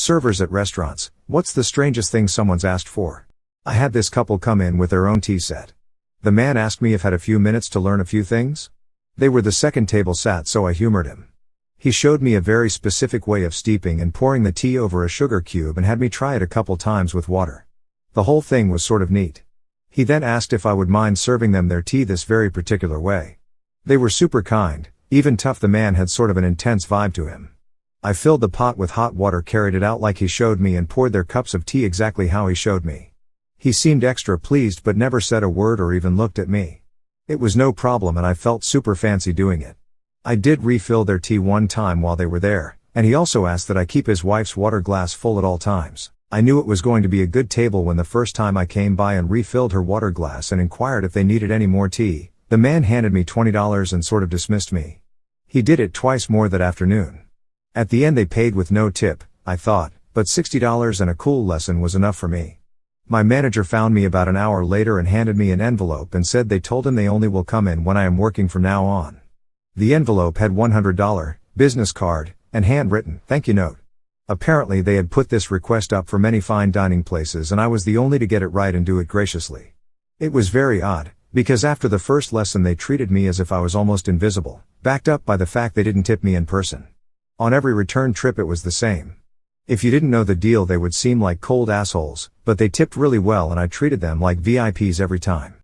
Servers at restaurants, what's the strangest thing someone's asked for? I had this couple come in with their own tea set. The man asked me if I had a few minutes to learn a few things. They were the second table sat, so I humored him. He showed me a very specific way of steeping and pouring the tea over a sugar cube and had me try it a couple times with water. The whole thing was sort of neat. He then asked if I would mind serving them their tea this very particular way. They were super kind, even tough. The man had sort of an intense vibe to him. I filled the pot with hot water, carried it out like he showed me, and poured their cups of tea exactly how he showed me. He seemed extra pleased but never said a word or even looked at me. It was no problem and I felt super fancy doing it. I did refill their tea one time while they were there, and he also asked that I keep his wife's water glass full at all times. I knew it was going to be a good table when the first time I came by and refilled her water glass and inquired if they needed any more tea. The man handed me $20 and sort of dismissed me. He did it twice more that afternoon. At the end they paid with no tip, I thought, but $60 and a cool lesson was enough for me. My manager found me about an hour later and handed me an envelope and said they told him they only will come in when I am working from now on. The envelope had $100, business card, and handwritten thank you note. Apparently they had put this request up for many fine dining places and I was the only to get it right and do it graciously. It was very odd, because after the first lesson they treated me as if I was almost invisible, backed up by the fact they didn't tip me in person. On every return trip it was the same. If you didn't know the deal they would seem like cold assholes, but they tipped really well and I treated them like VIPs every time.